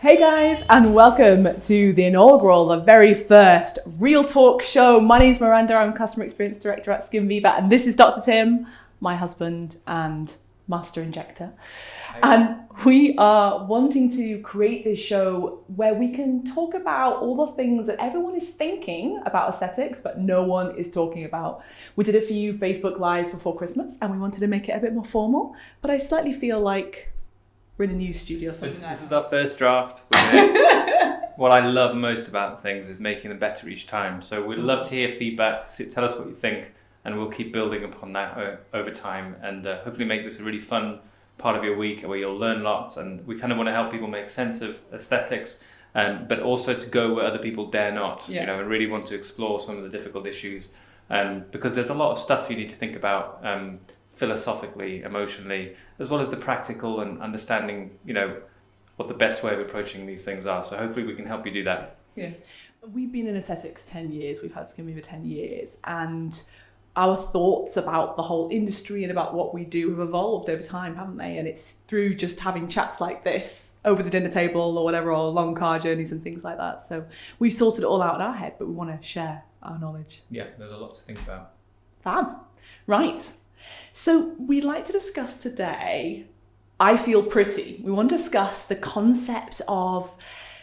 Hey guys, and welcome to the inaugural, the very first Real Talk show. My name's Miranda, I'm Customer Experience Director at SkinViva, and this is Dr Tim, my husband and master injector. And we are wanting to create this show where we can talk about all the things that everyone is thinking about aesthetics, but no one is talking about. We did a few Facebook Lives before Christmas, and we wanted to make it a bit more formal, but I slightly feel like we're in a new studio or something. This is our first draft. What I love most about things is making them better each time. So we'd love to hear feedback. Tell us what you think, and we'll keep building upon that over time, and hopefully make this a really fun part of your week where you'll learn lots. And we kind of want to help people make sense of aesthetics, but also to go where other people dare not. Yeah. And really want to explore some of the difficult issues, because there's a lot of stuff you need to think about. Philosophically, emotionally, as well as the practical and understanding, what the best way of approaching these things are. So hopefully we can help you do that. Yeah. We've been in aesthetics 10 years. We've had SkinViva 10 years. And our thoughts about the whole industry and about what we do have evolved over time, haven't they? And it's through just having chats like this over the dinner table or whatever, or long car journeys and things like that. So we've sorted it all out in our head, but we want to share our knowledge. Yeah, there's a lot to think about. Fab. Right. So we'd like to discuss today, I feel pretty. We want to discuss the concept of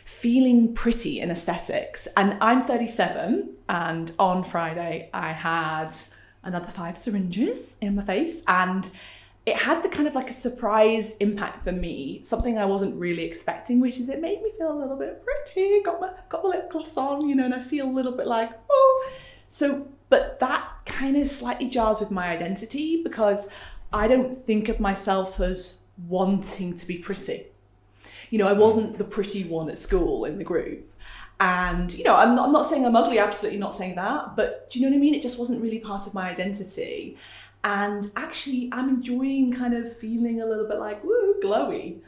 feeling pretty in aesthetics. And I'm 37, and on Friday I had another 5 syringes in my face, and it had the kind of like a surprise impact for me, something I wasn't really expecting, which is it made me feel a little bit pretty, got my lip gloss on, and I feel a little bit like, oh. So, but that kind of slightly jars with my identity, because I don't think of myself as wanting to be pretty. I wasn't the pretty one at school in the group. And, I'm not saying I'm ugly, absolutely not saying that, but do you know what I mean? It just wasn't really part of my identity. And actually, I'm enjoying kind of feeling a little bit like, woo, glowy.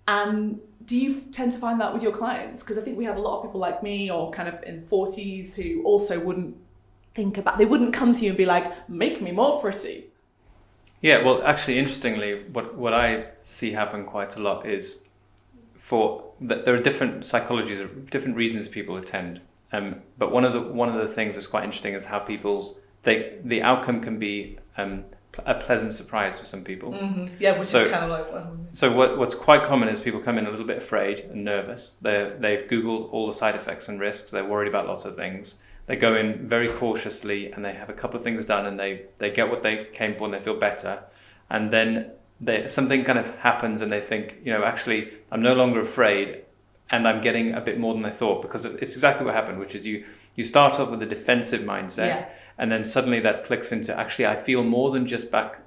And do you tend to find that with your clients? Because I think we have a lot of people like me, or kind of in 40s, who also wouldn't they wouldn't come to you and be like, make me more pretty. Yeah, well, actually, interestingly, what I see happen quite a lot is there are different psychologies, different reasons people attend. But one of the things that's quite interesting is how the outcome can be a pleasant surprise for some people. Mm-hmm. Yeah, which is kind of like one. So what's quite common is people come in a little bit afraid and nervous. They've Googled all the side effects and risks. They're worried about lots of things. They go in very cautiously, and they have a couple of things done, and they get what they came for, and they feel better. And then something kind of happens, and they think, actually, I'm no longer afraid, and I'm getting a bit more than I thought, because it's exactly what happened, which is you start off with a defensive mindset, and then suddenly that clicks into, actually, I feel more than just back.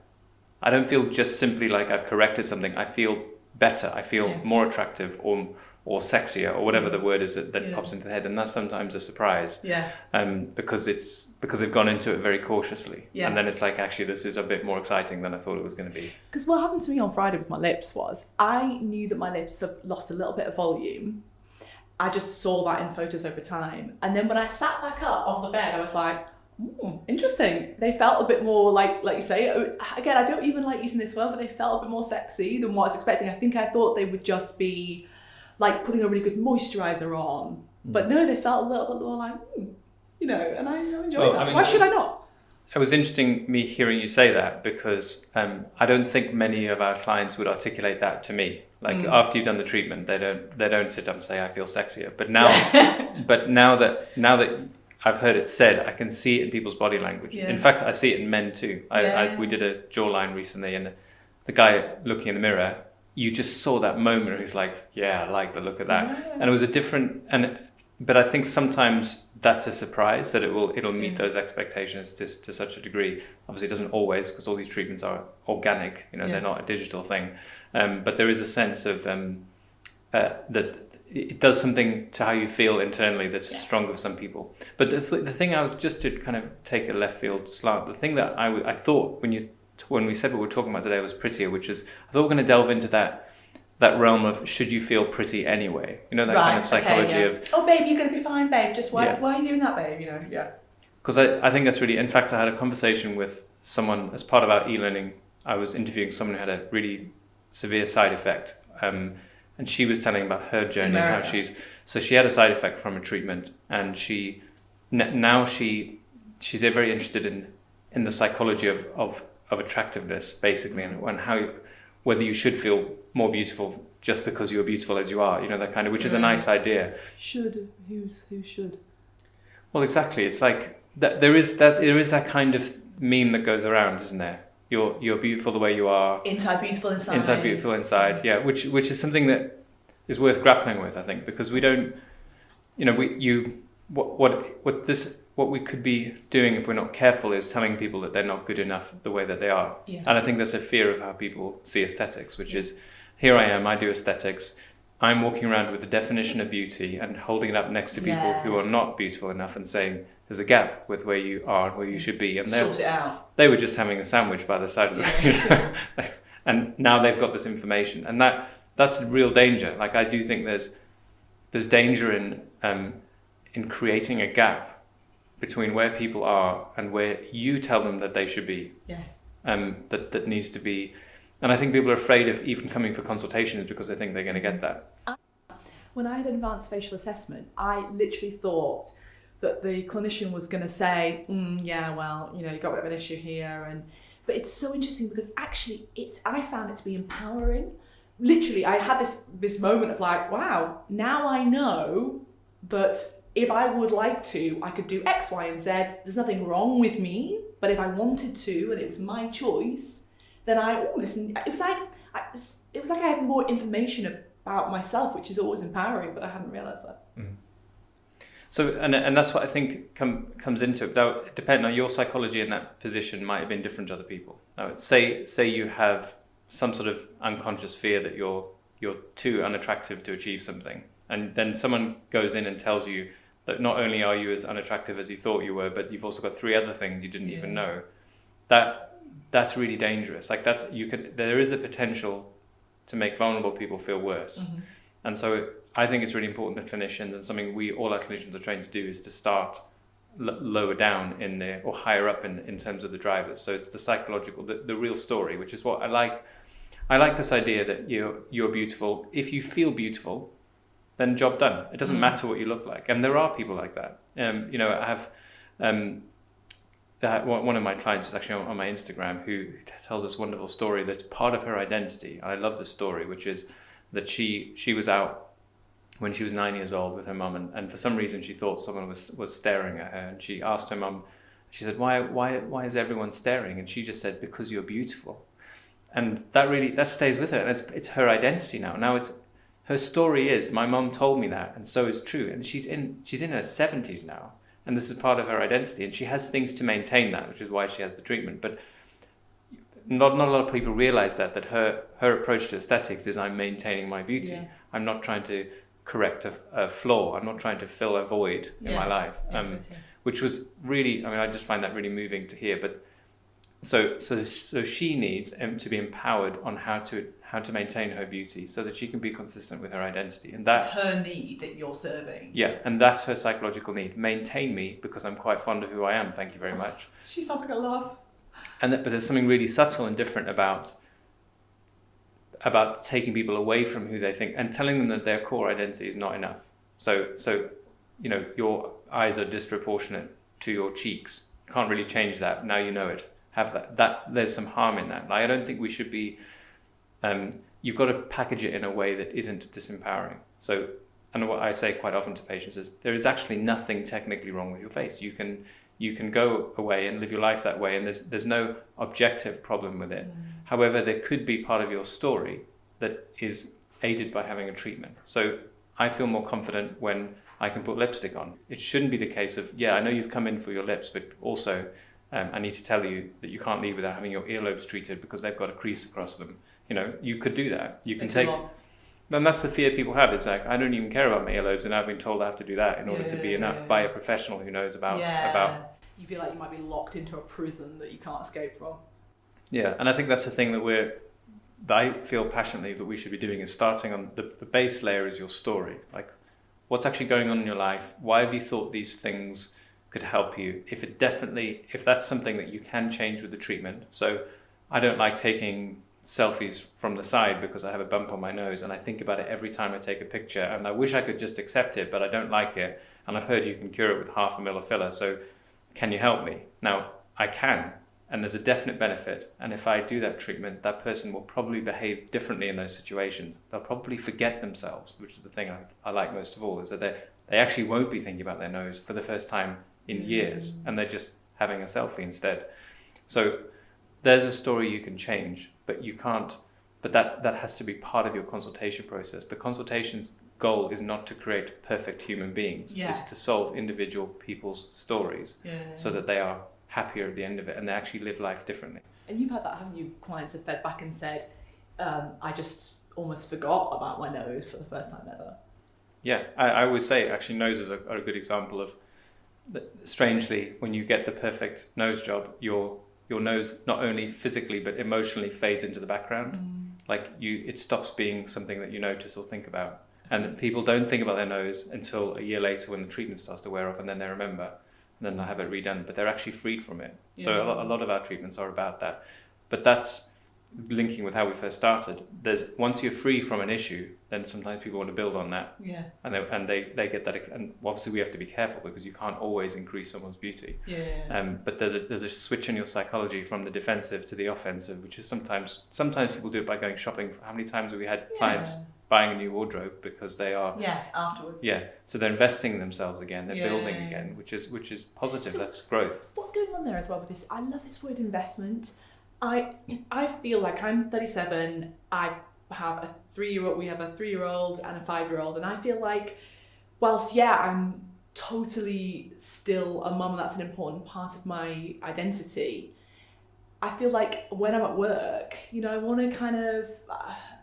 I don't feel just simply like I've corrected something. I feel better. I feel more attractive, or sexier, or whatever the word is that pops into the head, and that's sometimes a surprise. Because they've gone into it very cautiously, and then it's like, actually, this is a bit more exciting than I thought it was going to be. Because what happened to me on Friday with my lips was, I knew that my lips have lost a little bit of volume. I just saw that in photos over time, and then when I sat back up off the bed, I was like, interesting. They felt a bit more like you say, again, I don't even like using this word, but they felt a bit more sexy than what I was expecting. I thought they would just be like putting a really good moisturizer on, but no, they felt a little bit more like, and I enjoy that. Why should I not? It was interesting me hearing you say that, because I don't think many of our clients would articulate that to me. Like after you've done the treatment, they don't sit up and say, I feel sexier. But now, now that I've heard it said, I can see it in people's body language. In fact, I see it in men too. We did a jawline recently, and the guy looking in the mirror, you just saw that moment where he's like, I like the look of that. And it was a different, but I think sometimes that's a surprise, that it'll meet those expectations to such a degree. Obviously it doesn't always, because all these treatments are organic, they're not a digital thing. But there is a sense of that it does something to how you feel internally that's stronger for some people. But the thing I was, just to kind of take a left field slant, the thing that I thought when we said what we're talking about today was prettier, which is, I thought we're going to delve into that realm of, should you feel pretty anyway? Kind of psychology of, oh babe, you're going to be fine, babe. Just why are you doing that, babe? Because I think that's really, in fact, I had a conversation with someone as part of our e-learning. I was interviewing someone who had a really severe side effect. And and she was telling about her journey and how she had a side effect from a treatment, and now she's very interested in the psychology of attractiveness, basically, and how whether you should feel more beautiful just because you're beautiful as you are, that kind of, which is a nice idea. Who should? Well, exactly. It's like there is that kind of meme that goes around, isn't there? You're beautiful the way you are. Inside beautiful inside. Inside beautiful inside. Yeah, which is something that is worth grappling with, I think, because we don't, what we could be doing if we're not careful is telling people that they're not good enough the way that they are. Yeah. And I think that's a fear of how people see aesthetics, which is, here I am, I do aesthetics. I'm walking around with the definition of beauty and holding it up next to people who are not beautiful enough and saying there's a gap with where you are and where you should be. And sort it out. They were just having a sandwich by the side of the road. And now they've got this information. And that's a real danger. Like, I do think there's danger in creating a gap between where people are and where you tell them that they should be. Yes. That needs to be. And I think people are afraid of even coming for consultations because they think they're going to get that. When I had advanced facial assessment, I literally thought that the clinician was going to say, you've got a bit of an issue here. But it's so interesting because actually I found it to be empowering. Literally, I had this moment of like, wow, now I know that if I would like to, I could do X, Y, and Z. There's nothing wrong with me. But if I wanted to, and it was my choice, then it was like I had more information about myself, which is always empowering, but I hadn't realised that. Mm. So, and that's what I think comes into it. Now, depending on your psychology in that position might have been different to other people. Now, say you have some sort of unconscious fear that you're too unattractive to achieve something, and then someone goes in and tells you that not only are you as unattractive as you thought you were, but you've also got 3 other things you didn't even know. That's really dangerous. Like, there is a potential to make vulnerable people feel worse. Mm-hmm. And so I think it's really important that clinicians, and something all our clinicians are trained to do, is to start lower down in there or higher up in terms of the drivers. So it's the psychological, the real story, which is what I like. I like this idea that you're beautiful. If you feel beautiful, then job done. It doesn't matter what you look like. And there are people like that. I have one of my clients is actually on my Instagram who tells this wonderful story that's part of her identity. I love the story, which is that she was out when she was 9 years old with her mum, and for some reason she thought someone was staring at her, and she asked her mum, she said, why is everyone staring? And she just said, because you're beautiful. And that stays with her, and it's her identity now. Now it's her story is, my mum told me that, and so it's true. And she's in her 70s now, and this is part of her identity, and she has things to maintain that, which is why she has the treatment. But not a lot of people realize that her approach to aesthetics is, I'm maintaining my beauty. Yeah. I'm not trying to correct a flaw. I'm not trying to fill a void in my life. Exactly. Which was really, I just find that really moving to hear. But so she needs to be empowered on how to maintain her beauty so that she can be consistent with her identity. And that's her need that you're serving. Yeah, and that's her psychological need. Maintain me because I'm quite fond of who I am. Thank you very much. She sounds like a love. But there's something really subtle and different about taking people away from who they think and telling them that their core identity is not enough. So your eyes are disproportionate to your cheeks. You can't really change that. Now you know it. Have that there's some harm in that. I don't think we should be. You've got to package it in a way that isn't disempowering. So, and what I say quite often to patients is, there is actually nothing technically wrong with your face. You can go away and live your life that way, and there's no objective problem with it. However, there could be part of your story that is aided by having a treatment. So I feel more confident when I can put lipstick on. It shouldn't be the case of, I know you've come in for your lips, but also I need to tell you that you can't leave without having your earlobes treated because they've got a crease across them. You could do that. You can take... And that's the fear people have. It's like, I don't even care about my earlobes, and I've been told I have to do that in order to be enough by a professional who knows about... You feel like you might be locked into a prison that you can't escape from. Yeah, and I think that's the thing that I feel passionately that we should be doing, is starting on the base layer is your story. Like, what's actually going on in your life? Why have you thought these things could help you? If that's something that you can change with the treatment. So I don't like taking selfies from the side because I have a bump on my nose, and I think about it every time I take a picture, and I wish I could just accept it, but I don't like it, and I've heard you can cure it with 0.5 ml of filler, so can you help me? Now, I can, and there's a definite benefit, and if I do that treatment, that person will probably behave differently in those situations. They'll probably forget themselves, which is the thing I like most of all, is that they actually won't be thinking about their nose for the first time in years, and they're just having a selfie instead. So there's a story you can change, but you can't, but that has to be part of your consultation process. The consultation's goal is not to create perfect human beings. Yeah. It's to solve individual people's stories so that they are happier at the end of it and they actually live life differently. And you've had that, haven't you? Clients have fed back and said, I just almost forgot about my nose for the first time ever. Yeah, I always say actually noses are a good example of, strangely, when you get the perfect nose job, your nose not only physically but emotionally fades into the background. Like it stops being something that you notice or think about. And people don't think about their nose until a year later when the treatment starts to wear off, and then they remember, and then they have it redone, but they're actually freed from it. Yeah. So a lot of our treatments are about that. But that's linking with how we first started. Once you're free from an issue, then sometimes people want to build on that. Yeah. And they get that, and obviously we have to be careful because you can't always increase someone's beauty. Yeah. But there's a switch in your psychology from the defensive to the offensive, which is sometimes people do it by going shopping. How many times have we had clients buying a new wardrobe because they are afterwards. Yeah. So they're investing in themselves again, they're building again, which is positive. So that's growth. What's going on there as well with this? I love this word investment. I feel like I'm 37, I have a 3-year-old, we have a 3-year-old and a 5-year-old, and I feel like whilst I'm totally still a mum, that's an important part of my identity, I feel like when I'm at work, I want to kind of,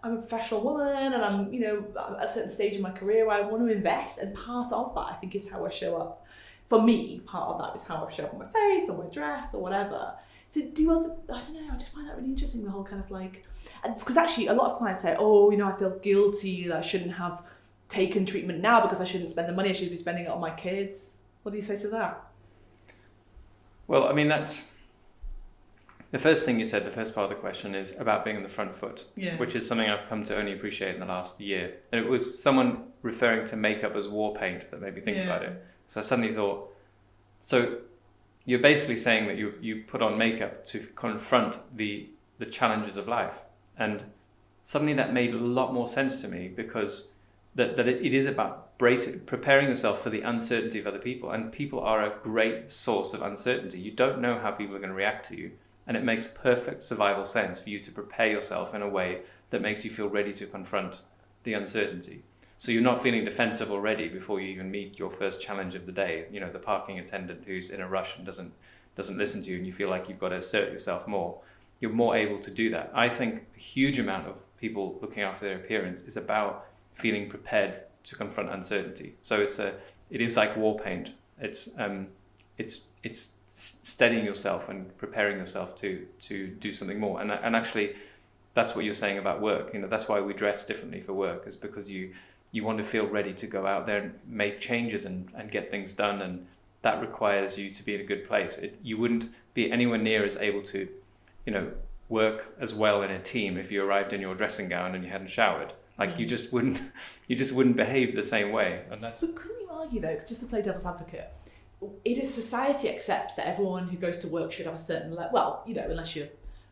I'm a professional woman and I'm, at a certain stage in my career where I want to invest, and part of that I think is how I show up. For me, part of that is how I show up on my face or my dress or whatever. So I don't know, I just find that really interesting, the whole kind of like, because actually a lot of clients say, I feel guilty that I shouldn't have taken treatment now because I shouldn't spend the money, I should be spending it on my kids. What do you say to that? Well, I mean, that's the first thing you said, the first part of the question is about being on the front foot, which is something I've come to only appreciate in the last year. And it was someone referring to makeup as war paint that made me think about it. So I suddenly thought, so you're basically saying that you put on makeup to confront the challenges of life. And suddenly that made a lot more sense to me, because that it is about preparing yourself for the uncertainty of other people. And people are a great source of uncertainty. You don't know how people are going to react to you. And it makes perfect survival sense for you to prepare yourself in a way that makes you feel ready to confront the uncertainty. So you're not feeling defensive already before you even meet your first challenge of the day. The parking attendant who's in a rush and doesn't listen to you, and you feel like you've got to assert yourself more. You're more able to do that. I think a huge amount of people looking after their appearance is about feeling prepared to confront uncertainty. So it is like war paint. It's steadying yourself and preparing yourself to do something more. And actually, that's what you're saying about work. That's why we dress differently for work, is because you want to feel ready to go out there and make changes and get things done, and that requires you to be in a good place. You wouldn't be anywhere near as able to, work as well in a team if you arrived in your dressing gown and you hadn't showered. Like you just wouldn't behave the same way. And that's. But couldn't you argue though, 'cause just to play devil's advocate, it is society accepts that everyone who goes to work should have a certain unless you're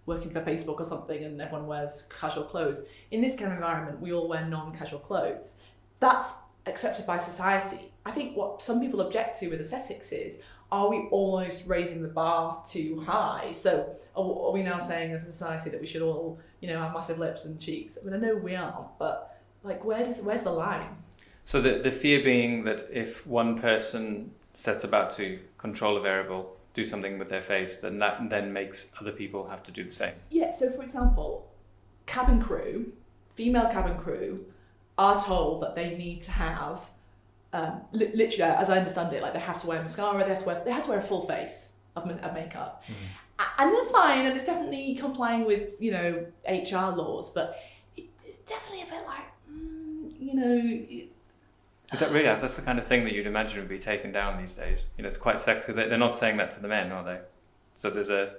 working for Facebook or something and everyone wears casual clothes. In this kind of environment, we all wear non-casual clothes. That's accepted by society. I think what some people object to with aesthetics is, are we almost raising the bar too high? So are we now saying as a society that we should all, have massive lips and cheeks? I mean, I know we aren't, but like, where's the line? So the fear being that if one person sets about to control a variable, do something with their face, then that then makes other people have to do the same. Yeah, so for example, female cabin crew are told that they need to have, literally, as I understand it, like they have to wear mascara, they have to wear a full face of makeup. And that's fine, and it's definitely complying with, HR laws, but it's definitely a bit like, Is that really? That's the kind of thing that you'd imagine would be taken down these days. It's quite sexy. They're not saying that for the men, are they? So there's a.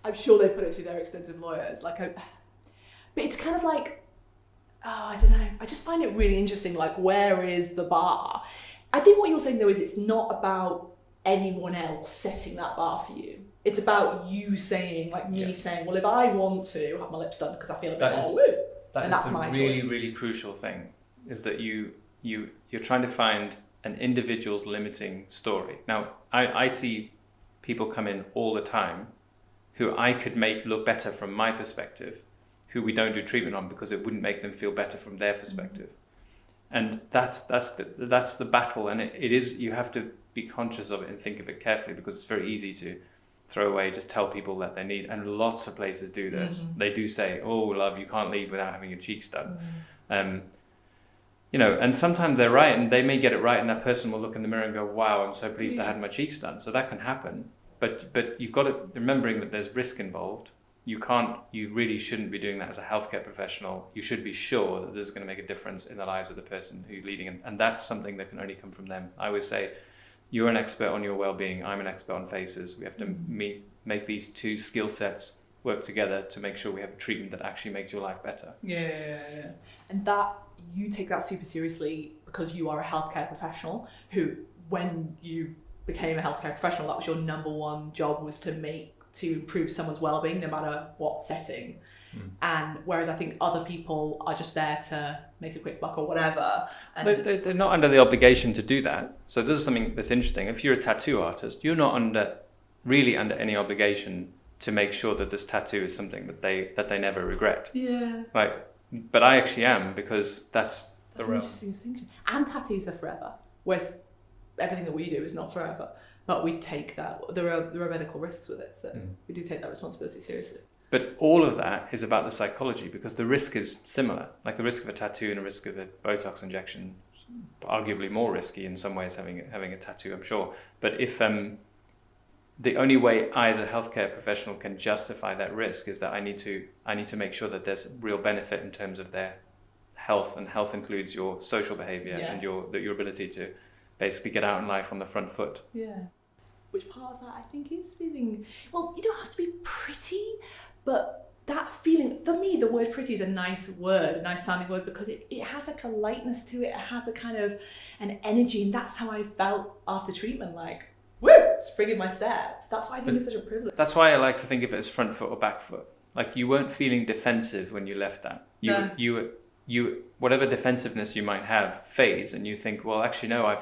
I'm sure they put it through their extensive lawyers. Like, But it's kind of like, I don't know. I just find it really interesting. Like, where is the bar? I think what you're saying though is it's not about anyone else setting that bar for you. It's about you saying, like me saying, well, if I want to have my lips done because I feel a bit more woo, and that's my really, choice. really crucial thing is that you're trying to find an individual's limiting story. Now, I see people come in all the time who I could make look better from my perspective, who we don't do treatment on because it wouldn't make them feel better from their perspective. And that's the battle, and it is, you have to be conscious of it and think of it carefully, because it's very easy to throw away, just tell people that they need, and lots of places do this. They do say, oh love, you can't leave without having your cheeks done. And sometimes they're right, and they may get it right, and that person will look in the mirror and go, wow, I'm so pleased I had my cheeks done. So that can happen, but you've got to remembering that there's risk involved. You really shouldn't be doing that as a healthcare professional. You should be sure that this is going to make a difference in the lives of the person who's leading, and that's something that can only come from them. I always say, you're an expert on your well-being, I'm an expert on faces. We have to make these two skill sets work together to make sure we have a treatment that actually makes your life better. Yeah. And that, you take that super seriously because you are a healthcare professional who, when you became a healthcare professional, that was your number one job, was to improve someone's well-being no matter what setting. And whereas I think other people are just there to make a quick buck or whatever. And they're not under the obligation to do that. So this is something that's interesting. If you're a tattoo artist, you're not really under any obligation to make sure that this tattoo is something that they never regret. Yeah. Right. But I actually am, because that's the an realm. interesting distinction. And tattoos are forever, whereas everything that we do is not forever. But we take that. There are medical risks with it, so we do take that responsibility seriously. But all of that is about the psychology, because the risk is similar. Like the risk of a tattoo and the risk of a Botox injection, arguably more risky in some ways having a tattoo, I'm sure. But if the only way I as a healthcare professional can justify that risk is that I need to make sure that there's real benefit in terms of their health, and health includes your social behavior and your ability to basically get out in life on the front foot. Yeah. Which part of that I think is feeling, well, you don't have to be pretty, but that feeling, for me, the word pretty is a nice word, a nice sounding word, because it has like a lightness to it. It has a kind of an energy, and that's how I felt after treatment, like, woo, spring in my step. That's why I think it's such a privilege. That's why I like to think of it as front foot or back foot. Like, you weren't feeling defensive when you left that. You whatever defensiveness you might have fades, and you think, well, actually, no, I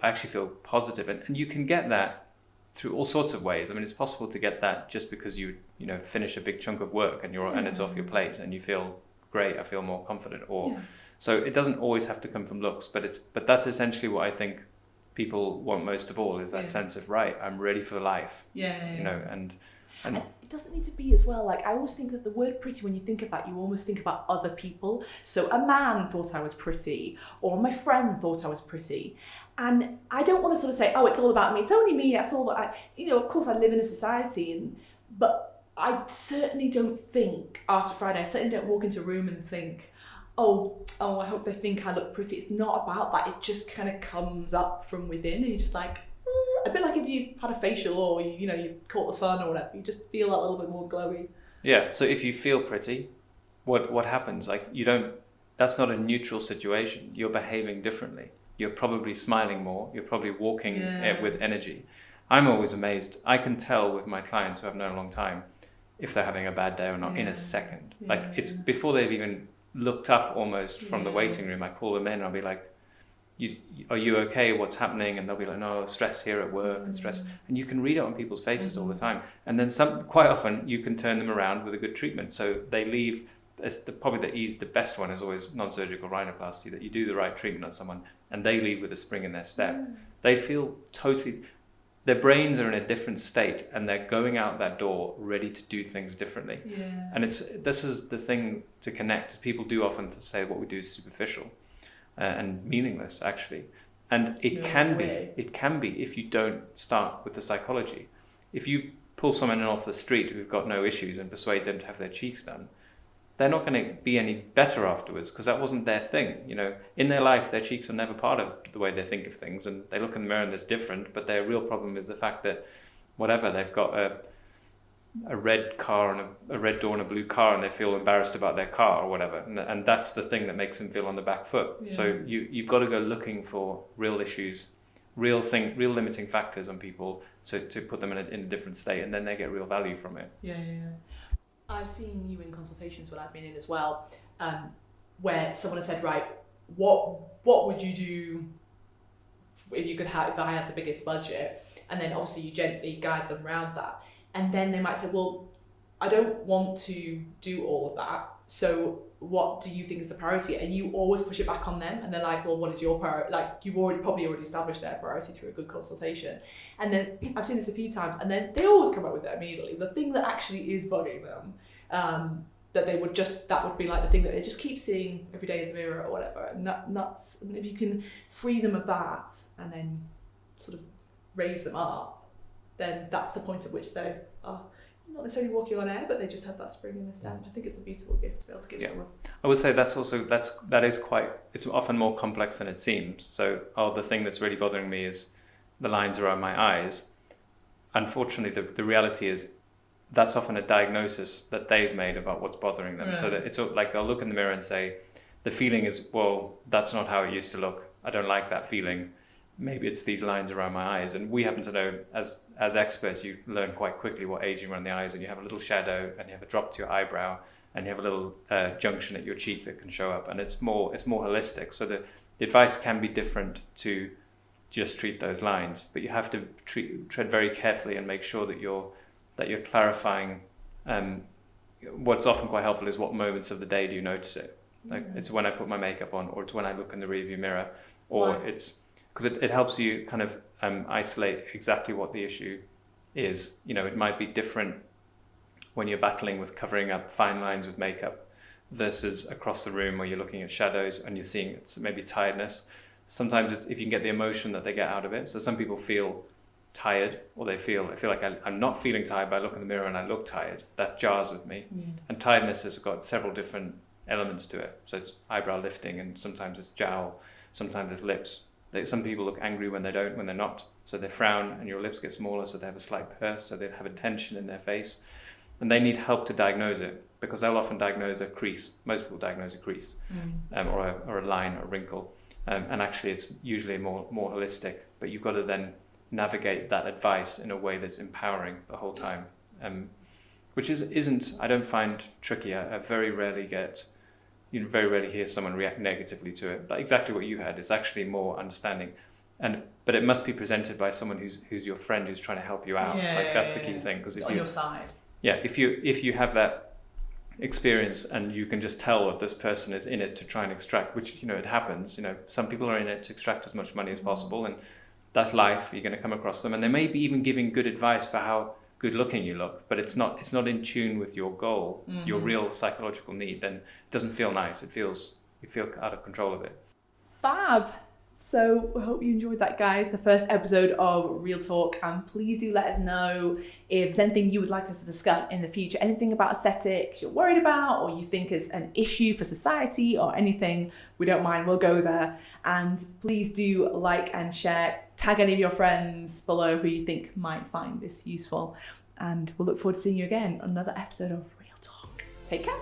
actually feel positive. And you can get that through all sorts of ways. I mean, it's possible to get that just because you finish a big chunk of work and it's off your plate and you feel great, I feel more confident. So it doesn't always have to come from looks, but that's essentially what I think people want most of all, is that sense of, right, I'm ready for life. And it doesn't need to be as well. Like, I always think that the word pretty, when you think of that, you almost think about other people. So a man thought I was pretty, or my friend thought I was pretty. And I don't want to sort of say, oh, it's all about me. It's only me. That's all that of course I live in a society, but I certainly don't think after Friday, I certainly don't walk into a room and think, oh, I hope they think I look pretty. It's not about that. It just kind of comes up from within, and you're just like, a bit like if you had a facial, or you caught the sun or whatever, you just feel that little bit more glowy. Yeah. So if you feel pretty, what happens? Like, that's not a neutral situation. You're behaving differently. You're probably smiling more. You're probably walking with energy. I'm always amazed. I can tell with my clients who I've known a long time if they're having a bad day or not in a second. Like, it's before they've even looked up almost from the waiting room. I call them in and I'll be like, are you okay? What's happening? And they'll be like, no, stress here at work and stress. And you can read it on people's faces all the time. And then quite often you can turn them around with a good treatment. So they leave, the best one is always non-surgical rhinoplasty, that you do the right treatment on someone and they leave with a spring in their step. They feel totally, their brains are in a different state and they're going out that door ready to do things differently. And this is the thing to connect, is people do often say what we do is superficial and meaningless, actually. And it can be if you don't start with the psychology. If you pull someone off the street who've got no issues and persuade them to have their cheeks done, they're not going to be any better afterwards, because that wasn't their thing. In their life, their cheeks are never part of the way they think of things, and they look in the mirror and there's different, but their real problem is the fact that they've got a red car and a red door and a blue car, and they feel embarrassed about their car or whatever, and that's the thing that makes them feel on the back foot. Yeah. So you've got to go looking for real issues, real limiting factors on people, to put them in a different state, and then they get real value from it. Yeah. I've seen you in consultations when I've been in as well, where someone has said, right, what would you do if I had the biggest budget? And then obviously you gently guide them around that. And then they might say, well, I don't want to do all of that. So what do you think is the priority? And you always push it back on them. And they're like, well, what is your priority? Like, you've probably already established their priority through a good consultation. And then I've seen this a few times, and then they always come up with it immediately. The thing that actually is bugging them, that would be like the thing that they just keep seeing every day in the mirror or whatever. And nuts. And if you can free them of that and then sort of raise them up, then that's the point at which they are not necessarily walking on air, but they just have that spring in their step. I think it's a beautiful gift to be able to give someone. I would say it's often more complex than it seems. So, the thing that's really bothering me is the lines around my eyes. Unfortunately, the reality is that's often a diagnosis that they've made about what's bothering them. Right. So that it's like they'll look in the mirror and say, the feeling is, well, that's not how it used to look. I don't like that feeling. Maybe it's these lines around my eyes. And we happen to know, as experts, you learn quite quickly what aging around the eyes, and you have a little shadow, and you have a drop to your eyebrow, and you have a little junction at your cheek that can show up, and it's more holistic. So the advice can be different to just treat those lines, but you have to tread very carefully and make sure that you're clarifying. What's often quite helpful is what moments of the day do you notice it? Like it's when I put my makeup on, or it's when I look in the rearview mirror, or it's because it helps you kind of isolate exactly what the issue is. It might be different when you're battling with covering up fine lines with makeup versus across the room where you're looking at shadows and you're seeing it's maybe tiredness. Sometimes if you can get the emotion that they get out of it. So some people feel tired, or I feel like I'm not feeling tired, but I look in the mirror and I look tired. That jars with me. And tiredness has got several different elements to it. So it's eyebrow lifting, and sometimes it's jowl, sometimes it's lips. Some people look angry when they're not. So they frown and your lips get smaller, so they have a slight purse, so they have a tension in their face. And they need help to diagnose it, because they'll often diagnose a crease. Most people diagnose a crease, or a line or a wrinkle. And actually it's usually more holistic, but you've got to then navigate that advice in a way that's empowering the whole time, which isn't, I don't find tricky. I very rarely hear someone react negatively to it. But exactly what you had is actually more understanding, but it must be presented by someone who's your friend, who's trying to help you out. That's the key thing, because if on your side. Yeah, if you have that experience and you can just tell that this person is in it to try and extract, which it happens. Some people are in it to extract as much money as possible, and that's life. You're going to come across them, and they may be even giving good advice for how good looking you look, but it's not in tune with your goal, your real psychological need. Then it doesn't feel nice. You feel out of control of it. Fab. So I hope you enjoyed that, guys, the first episode of Real Talk, and please do let us know if there's anything you would like us to discuss in the future, anything about aesthetics you're worried about, or you think is an issue for society, or anything. We don't mind, we'll go there. And please do like and share, tag any of your friends below who you think might find this useful, and we'll look forward to seeing you again on another episode of Real Talk. Take care.